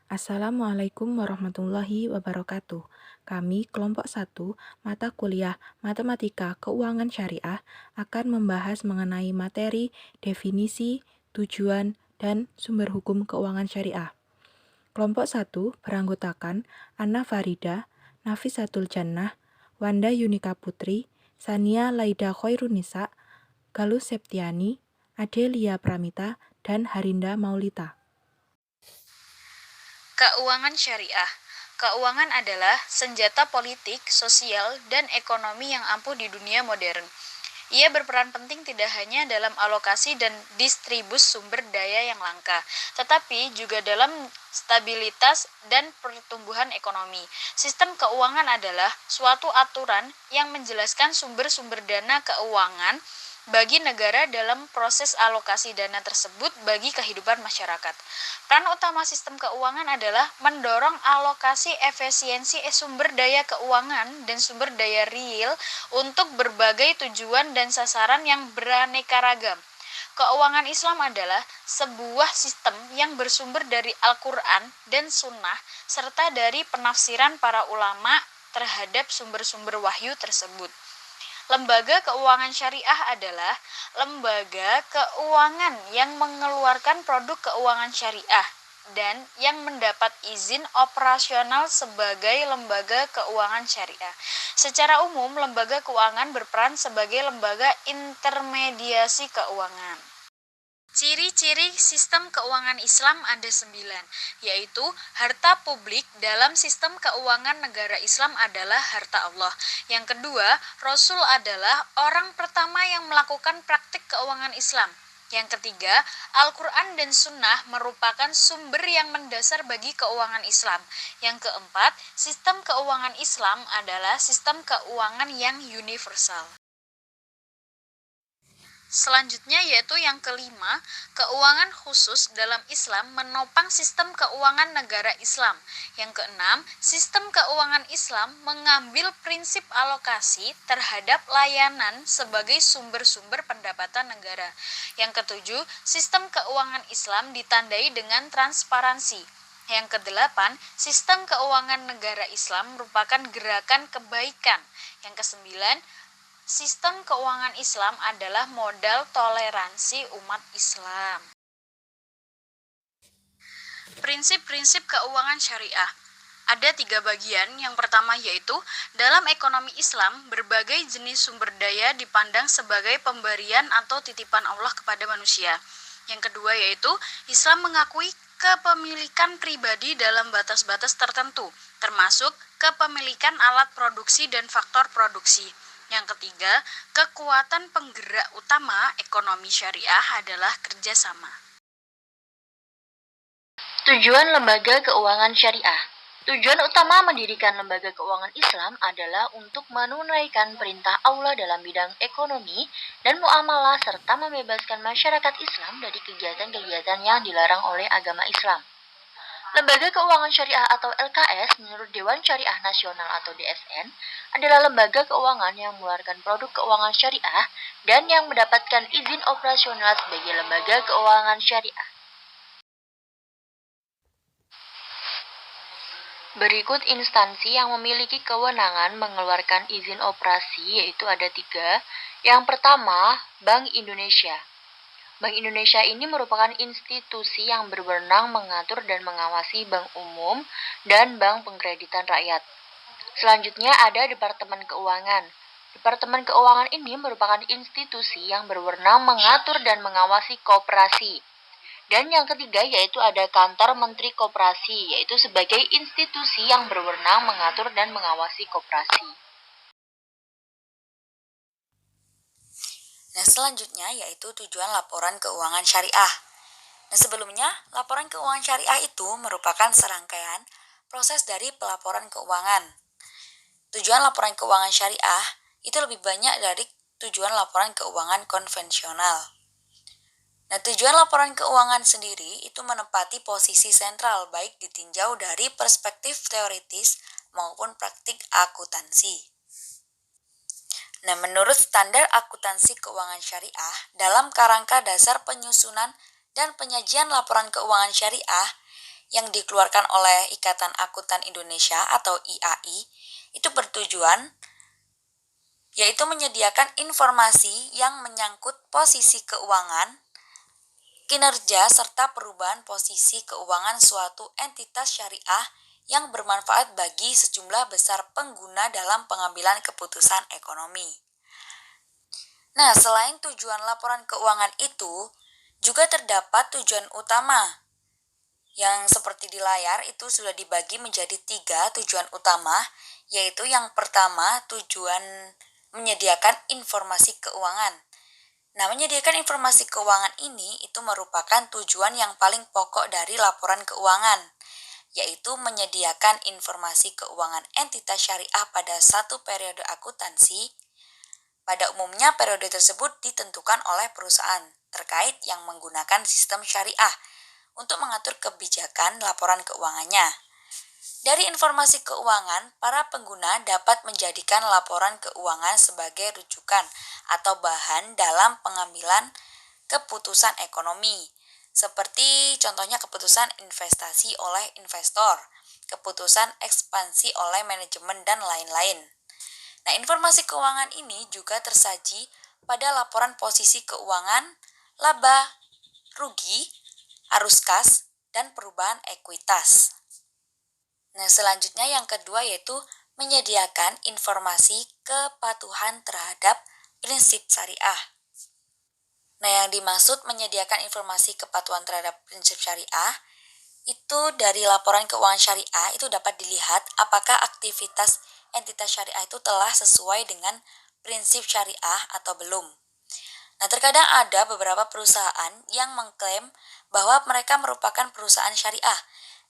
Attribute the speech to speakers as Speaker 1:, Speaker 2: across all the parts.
Speaker 1: Assalamualaikum warahmatullahi wabarakatuh. Kami kelompok 1 mata kuliah Matematika Keuangan Syariah akan membahas mengenai materi, definisi, tujuan, dan sumber hukum keuangan syariah. Kelompok 1 beranggotakan Anna Farida, Nafisatul Jannah, Wanda Yunika Putri, Sania Laida Khairunisa, Galus Septiani, Adelia Pramita, dan Harinda Maulita.
Speaker 2: Keuangan syariah. Keuangan adalah senjata politik, sosial, dan ekonomi yang ampuh di dunia modern. Ia berperan penting tidak hanya dalam alokasi dan distribusi sumber daya yang langka, tetapi juga dalam stabilitas dan pertumbuhan ekonomi. Sistem keuangan adalah suatu aturan yang menjelaskan sumber-sumber dana keuangan bagi negara dalam proses alokasi dana tersebut bagi kehidupan masyarakat. Peran utama sistem keuangan adalah mendorong alokasi efisiensi sumber daya keuangan dan sumber daya real untuk berbagai tujuan dan sasaran yang beraneka ragam. Keuangan Islam adalah sebuah sistem yang bersumber dari Al-Quran dan Sunnah serta dari penafsiran para ulama terhadap sumber-sumber wahyu tersebut. Lembaga keuangan syariah adalah lembaga keuangan yang mengeluarkan produk keuangan syariah dan yang mendapat izin operasional sebagai lembaga keuangan syariah. Secara umum, lembaga keuangan berperan sebagai lembaga intermediasi keuangan. Ciri-ciri sistem keuangan Islam ada 9, yaitu harta publik dalam sistem keuangan negara Islam adalah harta Allah. Yang kedua, Rasul adalah orang pertama yang melakukan praktik keuangan Islam. Yang ketiga, Al-Quran dan Sunnah merupakan sumber yang mendasar bagi keuangan Islam. Yang keempat, sistem keuangan Islam adalah sistem keuangan yang universal. Selanjutnya yaitu yang kelima, keuangan khusus dalam Islam menopang sistem keuangan negara Islam. Yang keenam, sistem keuangan Islam mengambil prinsip alokasi terhadap layanan sebagai sumber-sumber pendapatan negara. Yang ketujuh, sistem keuangan Islam ditandai dengan transparansi. Yang kedelapan, sistem keuangan negara Islam merupakan gerakan kebaikan. Yang kesembilan, sistem keuangan Islam adalah modal toleransi umat Islam. Prinsip-prinsip keuangan syariah. Ada 3 bagian. Yang pertama yaitu, dalam ekonomi Islam, berbagai jenis sumber daya dipandang sebagai pemberian atau titipan Allah kepada manusia. Yang kedua yaitu, Islam mengakui kepemilikan pribadi dalam batas-batas tertentu, termasuk kepemilikan alat produksi dan faktor produksi. Yang ketiga, kekuatan penggerak utama ekonomi syariah adalah kerjasama. Tujuan lembaga keuangan syariah. Tujuan utama mendirikan lembaga keuangan Islam adalah untuk menunaikan perintah Allah dalam bidang ekonomi dan muamalah serta membebaskan masyarakat Islam dari kegiatan-kegiatan yang dilarang oleh agama Islam. Lembaga Keuangan Syariah atau LKS menurut Dewan Syariah Nasional atau DSN adalah lembaga keuangan yang mengeluarkan produk keuangan syariah dan yang mendapatkan izin operasional sebagai lembaga keuangan syariah. Berikut instansi yang memiliki kewenangan mengeluarkan izin operasi yaitu ada 3. Yang pertama, Bank Indonesia. Bank Indonesia ini merupakan institusi yang berwenang mengatur dan mengawasi bank umum dan bank pengkreditan rakyat. Selanjutnya ada Departemen Keuangan. Departemen Keuangan ini merupakan institusi yang berwenang mengatur dan mengawasi koperasi. Dan yang ketiga yaitu ada Kantor Menteri Koperasi, yaitu sebagai institusi yang berwenang mengatur dan mengawasi koperasi. Nah, selanjutnya yaitu tujuan laporan keuangan syariah. Nah, sebelumnya, laporan keuangan syariah itu merupakan serangkaian proses dari pelaporan keuangan. Tujuan laporan keuangan syariah itu lebih banyak dari tujuan laporan keuangan konvensional. Nah, tujuan laporan keuangan sendiri itu menempati posisi sentral baik ditinjau dari perspektif teoritis maupun praktik akuntansi. Nah, menurut standar akuntansi keuangan syariah, dalam kerangka dasar penyusunan dan penyajian laporan keuangan syariah,
Speaker 3: yang dikeluarkan oleh Ikatan Akuntan Indonesia atau IAI itu bertujuan yaitu menyediakan informasi yang menyangkut posisi keuangan, kinerja, serta perubahan posisi keuangan suatu entitas syariah yang bermanfaat bagi sejumlah besar pengguna dalam pengambilan keputusan ekonomi. Nah, selain tujuan laporan keuangan itu, juga terdapat tujuan utama yang seperti di layar itu sudah dibagi menjadi 3 tujuan utama, yaitu yang pertama tujuan menyediakan informasi keuangan. Nah, menyediakan informasi keuangan ini itu merupakan tujuan yang paling pokok dari laporan keuangan, yaitu menyediakan informasi keuangan entitas syariah pada satu periode akuntansi. Pada umumnya periode tersebut ditentukan oleh perusahaan terkait yang menggunakan sistem syariah untuk mengatur kebijakan laporan keuangannya. Dari informasi keuangan, para pengguna dapat menjadikan laporan keuangan sebagai rujukan atau bahan dalam pengambilan keputusan ekonomi, seperti contohnya keputusan investasi oleh investor, keputusan ekspansi oleh manajemen, dan lain-lain. Nah, informasi keuangan ini juga tersaji pada laporan posisi keuangan, laba, rugi, arus kas, dan perubahan ekuitas. Nah, selanjutnya yang kedua yaitu menyediakan informasi kepatuhan terhadap prinsip syariah. Nah, yang dimaksud menyediakan informasi kepatuhan terhadap prinsip syariah itu dari laporan keuangan syariah itu dapat dilihat apakah aktivitas entitas syariah itu telah sesuai dengan prinsip syariah atau belum. Nah, terkadang ada beberapa perusahaan yang mengklaim bahwa mereka merupakan perusahaan syariah,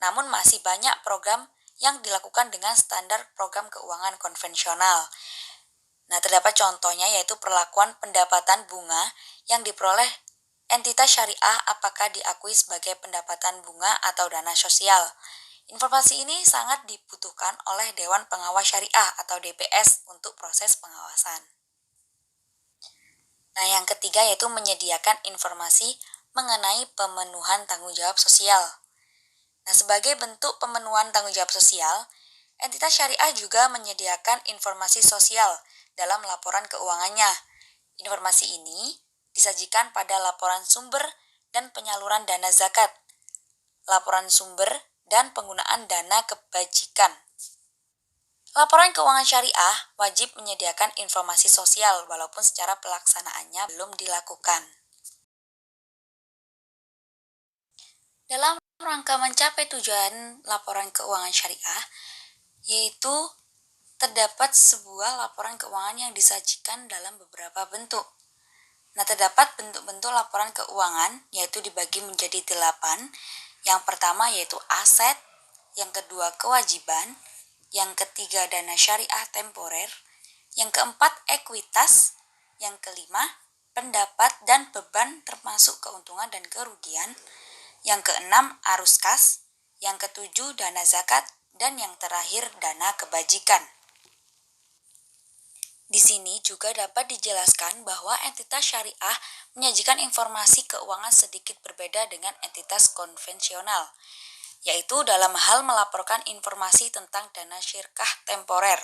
Speaker 3: namun masih banyak program yang dilakukan dengan standar program keuangan konvensional. Nah, terdapat contohnya yaitu perlakuan pendapatan bunga yang diperoleh entitas syariah apakah diakui sebagai pendapatan bunga atau dana sosial. Informasi ini sangat dibutuhkan oleh Dewan Pengawas Syariah atau DPS untuk proses pengawasan. Nah, yang ketiga yaitu menyediakan informasi mengenai pemenuhan tanggung jawab sosial. Nah, sebagai bentuk pemenuhan tanggung jawab sosial, entitas syariah juga menyediakan informasi sosial dalam laporan keuangannya. Informasi ini disajikan pada laporan sumber dan penyaluran dana zakat, laporan sumber dan penggunaan dana kebajikan. Laporan keuangan syariah wajib menyediakan informasi sosial walaupun secara pelaksanaannya belum dilakukan. Dalam rangka mencapai tujuan laporan keuangan syariah, yaitu terdapat sebuah laporan keuangan yang disajikan dalam beberapa bentuk. Nah, terdapat bentuk-bentuk laporan keuangan yaitu dibagi menjadi 8. Yang pertama yaitu aset, yang kedua kewajiban, yang ketiga dana syariah temporer, yang keempat ekuitas, yang kelima pendapat dan beban termasuk keuntungan dan kerugian, yang keenam arus kas, yang ketujuh dana zakat, dan yang terakhir dana kebajikan. Di sini juga dapat dijelaskan bahwa entitas syariah menyajikan informasi keuangan sedikit berbeda dengan entitas konvensional, yaitu dalam hal melaporkan informasi tentang dana syirkah temporer.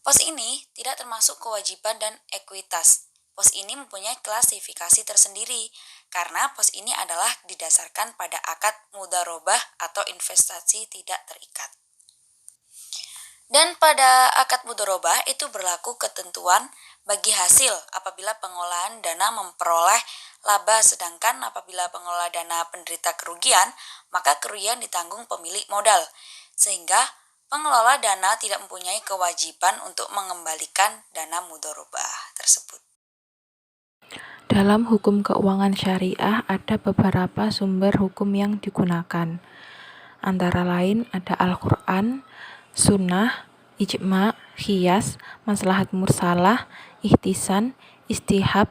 Speaker 3: Pos ini tidak termasuk kewajiban dan ekuitas. Pos ini mempunyai klasifikasi tersendiri karena pos ini adalah didasarkan pada akad mudharobah atau investasi tidak terikat. Dan pada akad mudharobah itu berlaku ketentuan bagi hasil apabila pengolahan dana memperoleh laba, sedangkan apabila pengelola dana penderita kerugian, maka kerugian ditanggung pemilik modal, sehingga pengelola dana tidak mempunyai kewajiban untuk mengembalikan dana mudharobah tersebut.
Speaker 1: Dalam hukum keuangan syariah ada beberapa sumber hukum yang digunakan. Antara lain ada Al-Quran, Sunnah, Ijma, Qiyas, Maslahat Mursalah, Ihtisan, Istihab,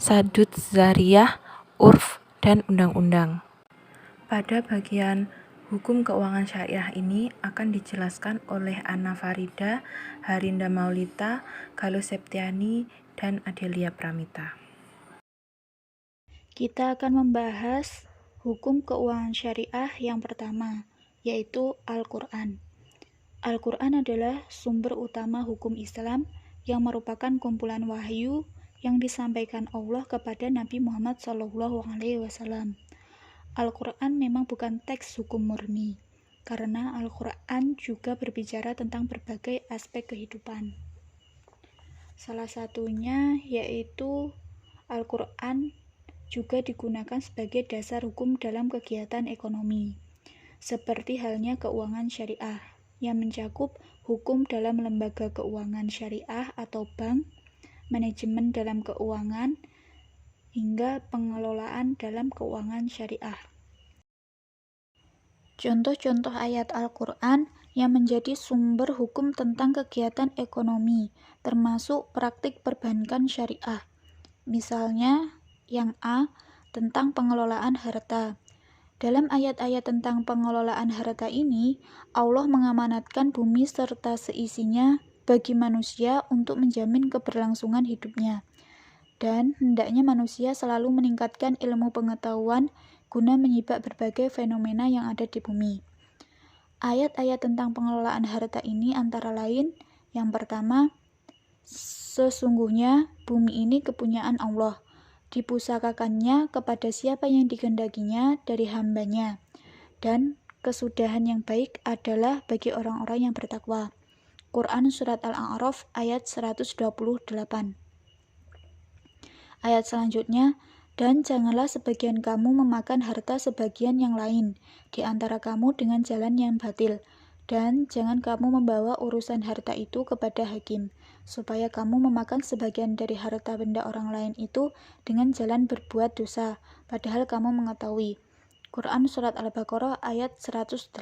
Speaker 1: Sadud Zariyah, Urf, dan Undang-Undang. Pada bagian hukum keuangan syariah ini akan dijelaskan oleh Anna Farida, Harinda Maulita, Galuh Septiani, dan Adelia Pramita.
Speaker 4: Kita akan membahas Hukum keuangan syariah yang pertama, yaitu Al-Quran. Al-Quran adalah sumber utama hukum Islam yang merupakan kumpulan wahyu yang disampaikan Allah kepada Nabi Muhammad SAW. Al-Quran memang bukan teks hukum murni, karena Al-Quran juga berbicara tentang berbagai aspek kehidupan. Salah satunya yaitu Al-Quran juga digunakan sebagai dasar hukum dalam kegiatan ekonomi, seperti halnya keuangan syariah, yang mencakup hukum dalam lembaga keuangan syariah atau bank, manajemen dalam keuangan, hingga pengelolaan dalam keuangan syariah. Contoh-contoh ayat Al-Quran yang menjadi sumber hukum tentang kegiatan ekonomi, termasuk praktik perbankan syariah. Misalnya, yang A, tentang pengelolaan harta. Dalam ayat-ayat tentang pengelolaan harta ini, Allah mengamanatkan bumi serta seisinya bagi manusia untuk menjamin keberlangsungan hidupnya. Dan hendaknya manusia selalu meningkatkan ilmu pengetahuan guna menyibak berbagai fenomena yang ada di bumi. Ayat-ayat tentang pengelolaan harta ini antara lain, yang pertama, sesungguhnya bumi ini kepunyaan Allah, dipusakakannya kepada siapa yang dikehendakinya dari hambanya, dan kesudahan yang baik adalah bagi orang-orang yang bertakwa. Quran Surat Al-A'raf ayat 128. Ayat selanjutnya, dan janganlah sebagian kamu memakan harta sebagian yang lain di antara kamu dengan jalan yang batil, dan jangan kamu membawa urusan harta itu kepada hakim, supaya kamu memakan sebagian dari harta benda orang lain itu dengan jalan berbuat dosa, padahal kamu mengetahui. Quran Surat Al-Baqarah ayat 188.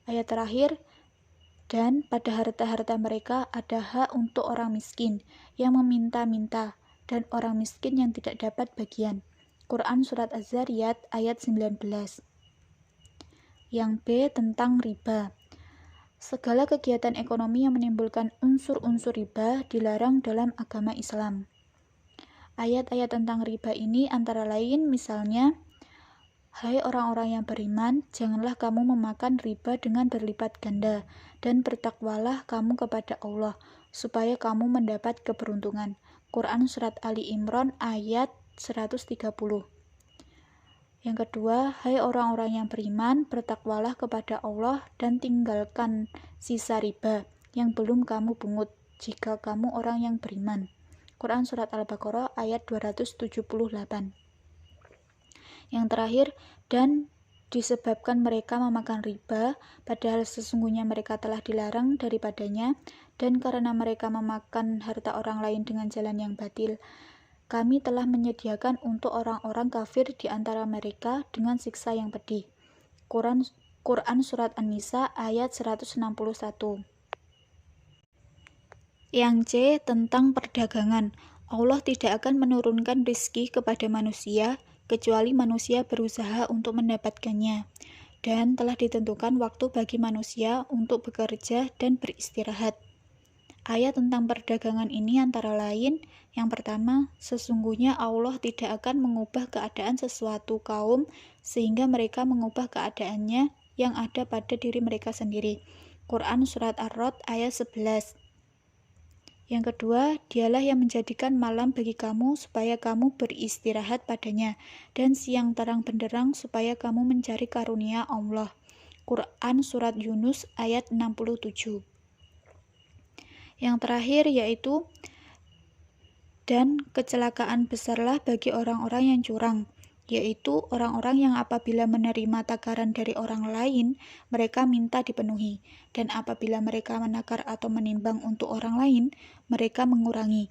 Speaker 4: Ayat terakhir, dan pada harta-harta mereka ada hak untuk orang miskin yang meminta-minta dan orang miskin yang tidak dapat bagian. Quran Surat Az-Zariyat ayat 19. Yang B, tentang riba. Segala kegiatan ekonomi yang menimbulkan unsur-unsur riba dilarang dalam agama Islam. Ayat-ayat tentang riba ini antara lain misalnya, hai orang-orang yang beriman, janganlah kamu memakan riba dengan berlipat ganda, dan bertakwalah kamu kepada Allah, supaya kamu mendapat keberuntungan. Quran Surat Ali Imran ayat 130. Yang kedua, hai orang-orang yang beriman, bertakwalah kepada Allah dan tinggalkan sisa riba yang belum kamu pungut, jika kamu orang yang beriman. Quran Surat Al-Baqarah ayat 278. Yang terakhir, dan disebabkan mereka memakan riba, padahal sesungguhnya mereka telah dilarang daripadanya, dan karena mereka memakan harta orang lain dengan jalan yang batil, kami telah menyediakan untuk orang-orang kafir di antara mereka dengan siksa yang pedih. Quran Surat An-Nisa ayat 161. Yang C, tentang perdagangan. Allah tidak akan menurunkan rizki kepada manusia, kecuali manusia berusaha untuk mendapatkannya. Dan telah ditentukan waktu bagi manusia untuk bekerja dan beristirahat. Ayat tentang perdagangan ini antara lain, yang pertama, sesungguhnya Allah tidak akan mengubah keadaan sesuatu kaum sehingga mereka mengubah keadaannya yang ada pada diri mereka sendiri. Quran Surat Ar-Rod ayat 11. Yang kedua, dialah yang menjadikan malam bagi kamu supaya kamu beristirahat padanya, dan siang terang benderang supaya kamu mencari karunia Allah. Quran Surat Yunus ayat 67. Yang terakhir yaitu, dan kecelakaan besarlah bagi orang-orang yang curang, yaitu orang-orang yang apabila menerima takaran dari orang lain, mereka minta dipenuhi, dan apabila mereka menakar atau menimbang untuk orang lain, mereka mengurangi.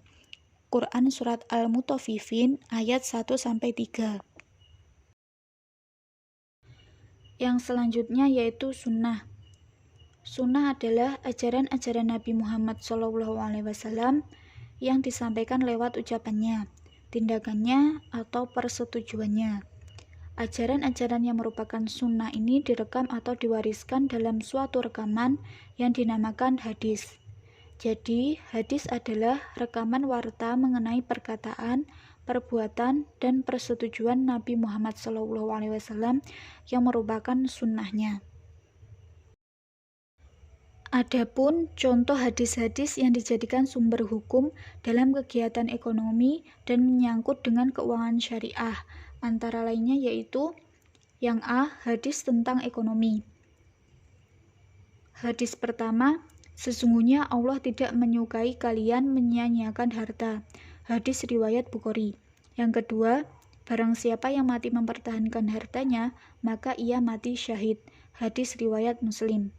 Speaker 4: Quran Surat Al-Mutaffifin ayat 1-3. Yang selanjutnya yaitu sunnah. Sunnah adalah ajaran-ajaran Nabi Muhammad SAW yang disampaikan lewat ucapannya, tindakannya, atau persetujuannya. Ajaran-ajaran yang merupakan sunnah ini direkam atau diwariskan dalam suatu rekaman yang dinamakan hadis. Jadi, hadis adalah rekaman warta mengenai perkataan, perbuatan, dan persetujuan Nabi Muhammad SAW yang merupakan sunnahnya. Adapun contoh hadis-hadis yang dijadikan sumber hukum dalam kegiatan ekonomi dan menyangkut dengan keuangan syariah, antara lainnya yaitu yang A. Hadis tentang ekonomi. Hadis pertama, sesungguhnya Allah tidak menyukai kalian menyia-nyiakan harta. Hadis riwayat Bukhari. Yang kedua, barang siapa yang mati mempertahankan hartanya, maka ia mati syahid. Hadis riwayat Muslim.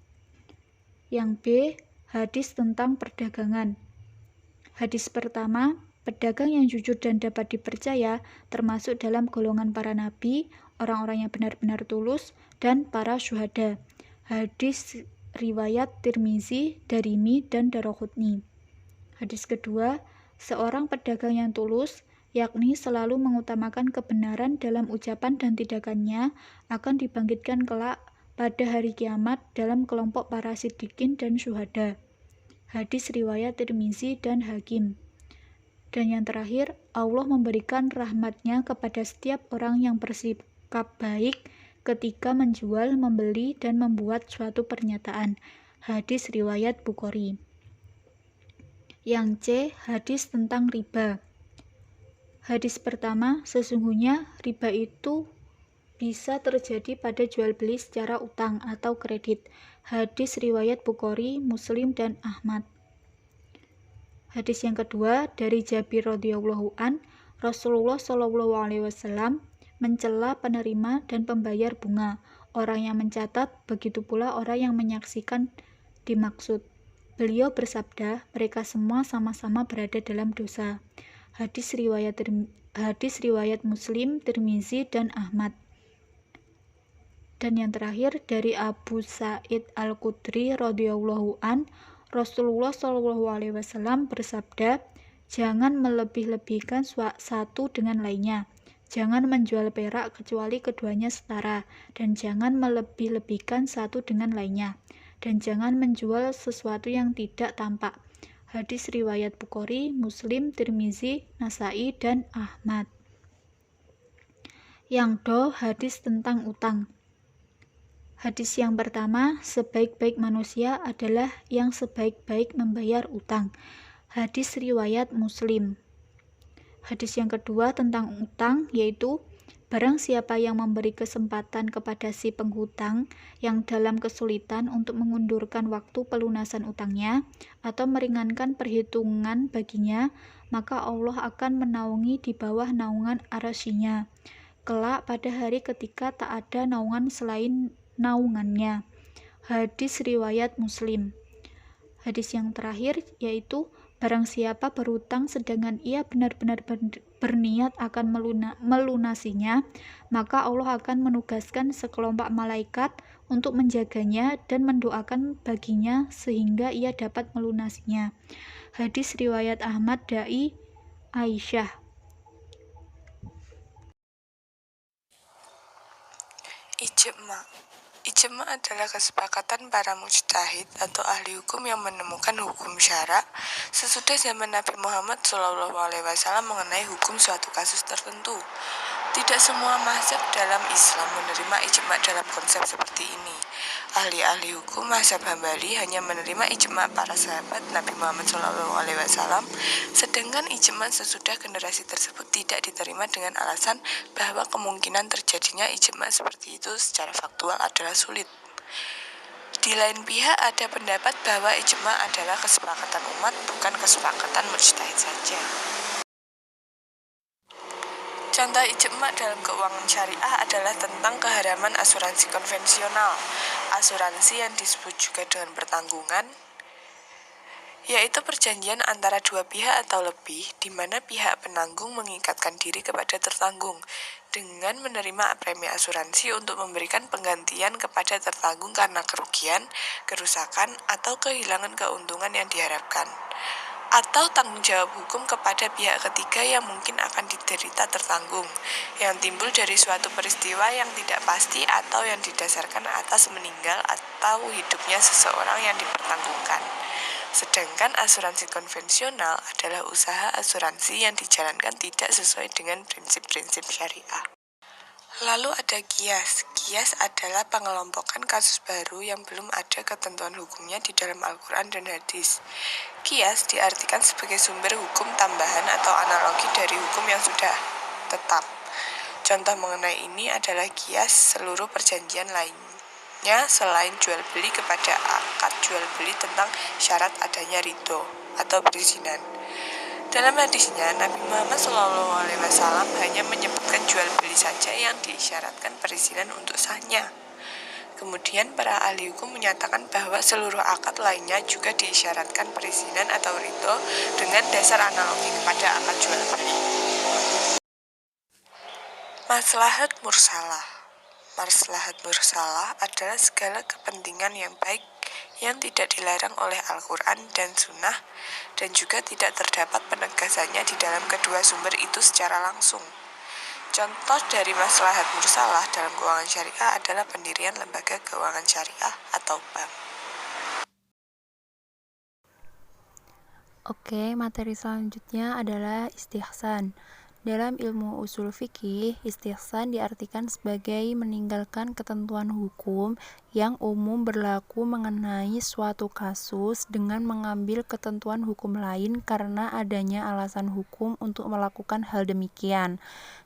Speaker 4: Yang B. Hadis tentang perdagangan. Hadis pertama, pedagang yang jujur dan dapat dipercaya termasuk dalam golongan para nabi, orang-orang yang benar-benar tulus, dan para syuhada. Hadis riwayat Tirmizi, Darimi, dan Daroqutni. Hadis kedua, seorang pedagang yang tulus, yakni selalu mengutamakan kebenaran dalam ucapan dan tindakannya, akan dibangkitkan kelak pada hari kiamat dalam kelompok para siddiqin dan syuhada. Hadis riwayat Tirmizi dan Hakim. Dan yang terakhir, Allah memberikan rahmatnya kepada setiap orang yang bersikap baik ketika menjual, membeli, dan membuat suatu pernyataan. Hadis riwayat Bukhari. Yang C. Hadis tentang riba. Hadis pertama, sesungguhnya riba itu bisa terjadi pada jual beli secara utang atau kredit. Hadis riwayat Bukhari, Muslim, dan Ahmad. Hadis yang kedua dari Jabir radhiyallahu an, Rasulullah SAW mencela penerima dan pembayar bunga, orang yang mencatat, begitu pula orang yang menyaksikan dimaksud. Beliau bersabda, mereka semua sama-sama berada dalam dosa. Hadis riwayat Muslim, Tirmizi, dan Ahmad. Dan yang terakhir dari Abu Sa'id Al-Khudri radhiyallahu an, Rasulullah SAW bersabda, jangan melebih-lebihkan satu dengan lainnya. Jangan menjual perak kecuali keduanya setara, dan jangan melebih-lebihkan satu dengan lainnya. Dan jangan menjual sesuatu yang tidak tampak. Hadis riwayat Bukhari, Muslim, Tirmizi, Nasai, dan Ahmad. Yang Do, hadis tentang utang. Hadis yang pertama, sebaik-baik manusia adalah yang sebaik-baik membayar utang. Hadis riwayat Muslim. Hadis yang kedua tentang utang, yaitu barang siapa yang memberi kesempatan kepada si penghutang yang dalam kesulitan untuk mengundurkan waktu pelunasan utangnya atau meringankan perhitungan baginya, maka Allah akan menaungi di bawah naungan arasy-Nya kelak pada hari ketika tak ada naungan selain naungannya. Hadis riwayat Muslim. Hadis yang terakhir yaitu barang siapa berutang sedangkan ia benar-benar berniat akan melunasinya, maka Allah akan menugaskan sekelompok malaikat untuk menjaganya dan mendoakan baginya sehingga ia dapat melunasinya. Hadis riwayat Ahmad Dai Aisyah.
Speaker 5: Ijma adalah kesepakatan para mujtahid atau ahli hukum yang menemukan hukum syara sesudah zaman Nabi Muhammad SAW mengenai hukum suatu kasus tertentu. Tidak semua mazhab dalam Islam menerima ijma dalam konsep seperti ini. Ahli-ahli hukum mazhab Hambali hanya menerima ijma para sahabat Nabi Muhammad SAW, sedangkan ijma sesudah generasi tersebut tidak diterima dengan alasan bahwa kemungkinan terjadinya ijma seperti itu secara faktual adalah sulit. Di lain pihak ada pendapat bahwa ijma adalah kesepakatan umat, bukan kesepakatan mujtahid saja. Contoh ijma dalam keuangan syariah adalah tentang keharaman asuransi konvensional. Asuransi yang disebut juga dengan pertanggungan, yaitu perjanjian antara dua pihak atau lebih, di mana pihak penanggung mengikatkan diri kepada tertanggung dengan menerima premi asuransi untuk memberikan penggantian kepada tertanggung karena kerugian, kerusakan, atau kehilangan keuntungan yang diharapkan, atau tanggung jawab hukum kepada pihak ketiga yang mungkin akan diderita tertanggung, yang timbul dari suatu peristiwa yang tidak pasti atau yang didasarkan atas meninggal atau hidupnya seseorang yang dipertanggungkan. Sedangkan asuransi konvensional adalah usaha asuransi yang dijalankan tidak sesuai dengan prinsip-prinsip syariah. Lalu ada kias. Kias adalah pengelompokan kasus baru yang belum ada ketentuan hukumnya di dalam Al-Quran dan hadis. Kias diartikan sebagai sumber hukum tambahan atau analogi dari hukum yang sudah tetap. Contoh mengenai ini adalah kias seluruh perjanjian lainnya selain jual beli kepada akad jual beli tentang syarat adanya ridho atau perizinan. Dalam hadisnya, Nabi Muhammad SAW hanya menyebutkan jual beli saja yang disyaratkan perizinan untuk sahnya. Kemudian para ahli hukum menyatakan bahwa seluruh akad lainnya juga disyaratkan perizinan atau ridho dengan dasar analogi kepada akad jual beli. Maslahat mursalah. Maslahat mursalah adalah segala kepentingan yang baik yang tidak dilarang oleh Al-Quran dan Sunnah dan juga tidak terdapat penegasannya di dalam kedua sumber itu secara langsung. Contoh dari maslahat mursalah dalam keuangan syariah adalah pendirian lembaga keuangan syariah atau bank.
Speaker 1: Oke, materi selanjutnya adalah istihsan. Dalam ilmu usul fikih, istihsan diartikan sebagai meninggalkan ketentuan hukum yang umum berlaku mengenai suatu kasus dengan mengambil ketentuan hukum lain karena adanya alasan hukum untuk melakukan hal demikian.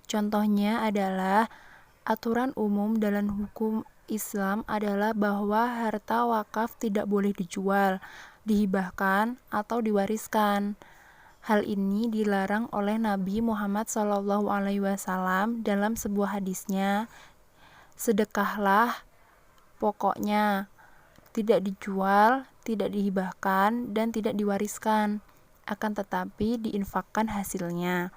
Speaker 1: Contohnya adalah aturan umum dalam hukum Islam adalah bahwa harta wakaf tidak boleh dijual, dihibahkan, atau diwariskan. Hal ini dilarang oleh Nabi Muhammad SAW dalam sebuah hadisnya. Sedekahlah pokoknya, tidak dijual, tidak dihibahkan, dan tidak diwariskan, akan tetapi diinfakkan hasilnya.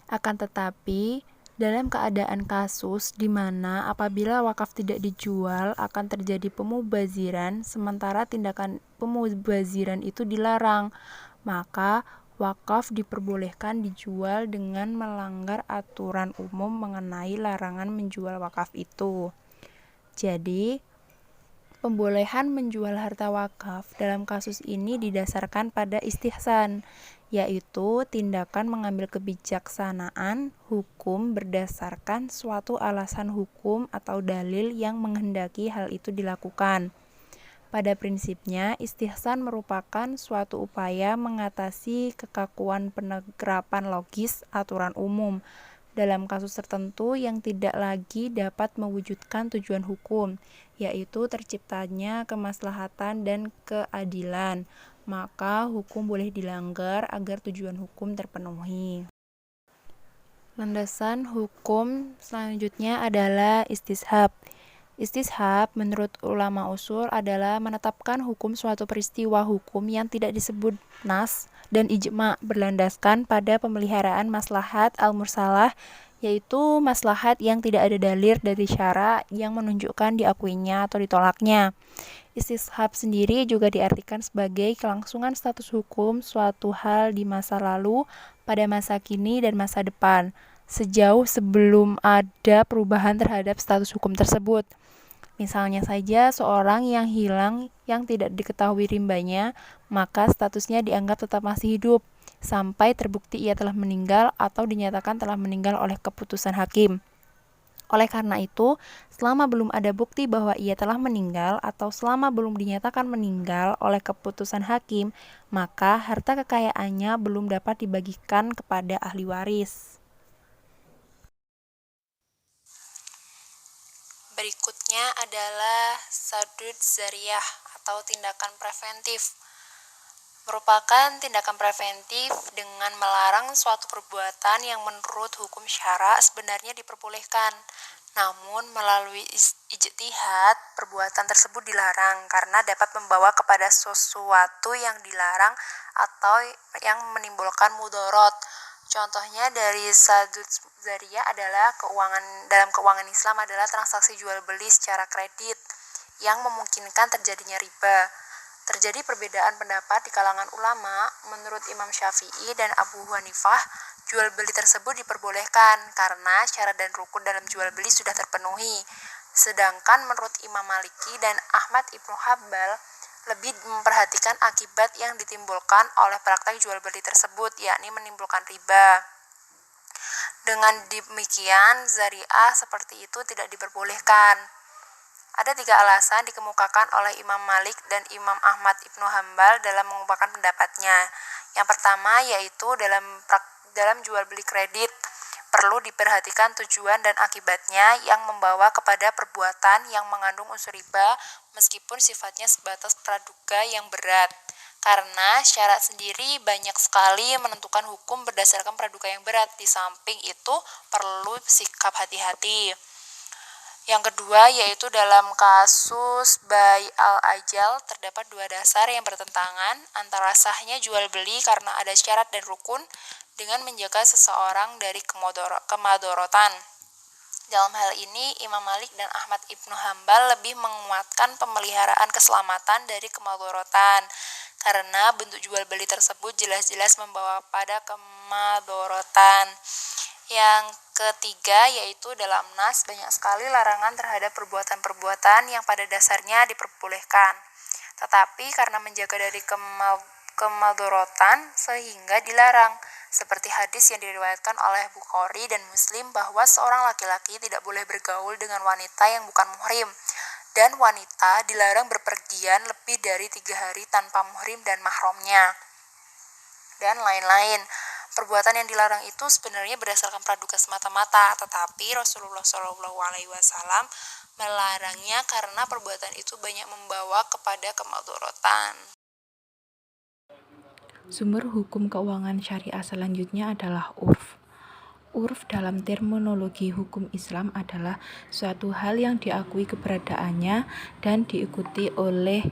Speaker 1: Akan tetapi, dalam keadaan kasus di mana apabila wakaf tidak dijual akan terjadi pemubaziran, sementara tindakan pemubaziran itu dilarang, maka wakaf diperbolehkan dijual dengan melanggar aturan umum mengenai larangan menjual wakaf itu. Jadi, pembolehan menjual harta wakaf dalam kasus ini didasarkan pada istihsan, yaitu tindakan mengambil kebijaksanaan hukum berdasarkan suatu alasan hukum atau dalil yang menghendaki hal itu dilakukan. Pada prinsipnya, istihsan merupakan suatu upaya mengatasi kekakuan penerapan logis aturan umum dalam kasus tertentu yang tidak lagi dapat mewujudkan tujuan hukum, yaitu terciptanya kemaslahatan dan keadilan. Maka hukum boleh dilanggar agar tujuan hukum terpenuhi. Landasan hukum selanjutnya adalah istishab. Istishab menurut ulama usul adalah menetapkan hukum suatu peristiwa hukum yang tidak disebut nas dan ijma berlandaskan pada pemeliharaan maslahat al-mursalah, yaitu maslahat yang tidak ada dalil dari syara yang menunjukkan diakuinya atau ditolaknya. Istishab sendiri juga diartikan sebagai kelangsungan status hukum suatu hal di masa lalu, pada masa kini, dan masa depan, sejauh sebelum ada perubahan terhadap status hukum tersebut. Misalnya saja seorang yang hilang yang tidak diketahui rimbanya, maka statusnya dianggap tetap masih hidup sampai terbukti ia telah meninggal atau dinyatakan telah meninggal oleh keputusan hakim. Oleh karena itu, selama belum ada bukti bahwa ia telah meninggal atau selama belum dinyatakan meninggal oleh keputusan hakim, maka harta kekayaannya belum dapat dibagikan kepada ahli waris.
Speaker 2: Berikutnya adalah sadud zariyah atau tindakan preventif. Merupakan tindakan preventif dengan melarang suatu perbuatan yang menurut hukum syara sebenarnya diperbolehkan. Namun melalui ijtihad, perbuatan tersebut dilarang karena dapat membawa kepada sesuatu yang dilarang atau yang menimbulkan mudorot. Contohnya dari sadud zariyah adalah dalam keuangan Islam adalah transaksi jual beli secara kredit yang memungkinkan terjadinya riba. Terjadi perbedaan pendapat di kalangan ulama. Menurut Imam Syafi'i dan Abu Hanifah, jual beli tersebut diperbolehkan karena syarat dan rukun dalam jual beli sudah terpenuhi. Sedangkan menurut Imam Maliki dan Ahmad Ibnu Hanbal,
Speaker 6: lebih memperhatikan akibat yang ditimbulkan oleh praktek jual beli tersebut, yakni menimbulkan riba. Dengan demikian, zari'ah seperti itu tidak diperbolehkan. Ada 3 alasan dikemukakan oleh Imam Malik dan Imam Ahmad Ibnu Hambal dalam mengungkapkan pendapatnya. Yang pertama yaitu dalam jual beli kredit, perlu diperhatikan tujuan dan akibatnya yang membawa kepada perbuatan yang mengandung unsur riba meskipun sifatnya sebatas praduga yang berat. Karena syarat sendiri banyak sekali menentukan hukum berdasarkan praduga yang berat. Di samping itu perlu sikap hati-hati. Yang kedua yaitu dalam kasus bai al-ajal terdapat 2 dasar yang bertentangan antara sahnya jual beli karena ada syarat dan rukun dengan menjaga seseorang dari kemadorotan. Dalam hal ini, Imam Malik dan Ahmad Ibnu Hambal lebih menguatkan pemeliharaan keselamatan dari kemadorotan, karena bentuk jual beli tersebut jelas-jelas membawa pada kemadorotan. Yang ketiga yaitu dalam nas banyak sekali larangan terhadap perbuatan-perbuatan yang pada dasarnya diperbolehkan, tetapi karena menjaga dari kemadorotan sehingga dilarang. Seperti hadis yang diriwayatkan oleh Bukhari dan Muslim bahwa seorang laki-laki tidak boleh bergaul dengan wanita yang bukan muhrim, dan wanita dilarang berpergian lebih dari 3 hari tanpa muhrim dan mahramnya, dan lain-lain. Perbuatan yang dilarang itu sebenarnya berdasarkan praduga semata-mata, tetapi Rasulullah SAW melarangnya karena perbuatan itu banyak membawa kepada kemadorotan.
Speaker 1: Sumber hukum keuangan syariah selanjutnya adalah urf. Urf dalam terminologi hukum Islam adalah suatu hal yang diakui keberadaannya dan diikuti oleh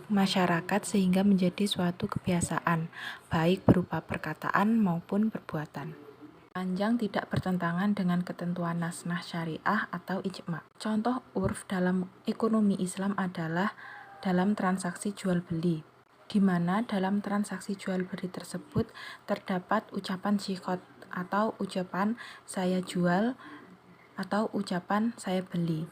Speaker 1: masyarakat sehingga menjadi suatu kebiasaan, baik berupa perkataan maupun perbuatan. Sepanjang tidak bertentangan dengan ketentuan nas-nas syariah atau ijma. Contoh urf dalam ekonomi Islam adalah dalam transaksi jual beli, di mana dalam transaksi jual beli tersebut terdapat ucapan siqot atau ucapan saya jual atau ucapan saya beli.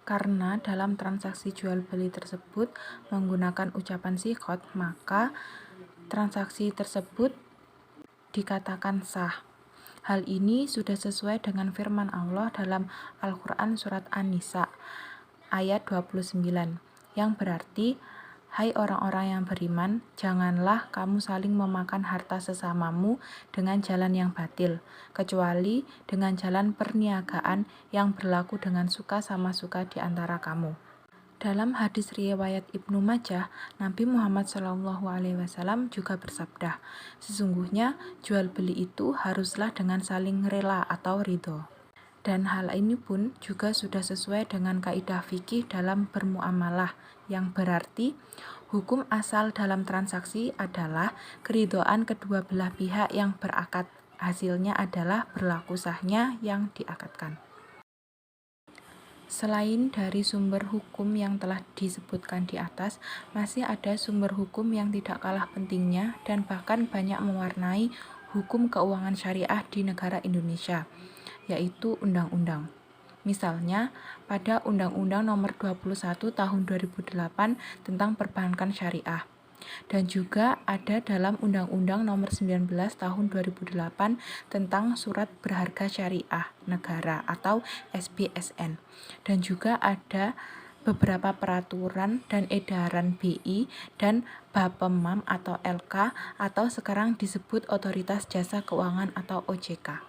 Speaker 1: Karena dalam transaksi jual beli tersebut menggunakan ucapan siqot, maka transaksi tersebut dikatakan sah. Hal ini sudah sesuai dengan firman Allah dalam Al-Quran surat An-Nisa ayat 29 yang berarti, hai orang-orang yang beriman, janganlah kamu saling memakan harta sesamamu dengan jalan yang batil, kecuali dengan jalan perniagaan yang berlaku dengan suka sama suka di antara kamu. Dalam hadis riwayat Ibnu Majah, Nabi Muhammad SAW juga bersabda, sesungguhnya jual beli itu haruslah dengan saling rela atau ridho. Dan hal ini pun juga sudah sesuai dengan kaidah fikih dalam bermuamalah, yang berarti hukum asal dalam transaksi adalah keridhaan kedua belah pihak yang berakad. Hasilnya adalah berlaku sahnya yang diakadkan. Selain dari sumber hukum yang telah disebutkan di atas, masih ada sumber hukum yang tidak kalah pentingnya dan bahkan banyak mewarnai hukum keuangan syariah di negara Indonesia, yaitu undang-undang. Misalnya, pada Undang-Undang Nomor 21 Tahun 2008 tentang Perbankan Syariah, dan juga ada dalam Undang-Undang Nomor 19 Tahun 2008 tentang Surat Berharga Syariah Negara atau SBSN, dan juga ada beberapa peraturan dan edaran BI dan Bapemam atau LK atau sekarang disebut Otoritas Jasa Keuangan atau OJK.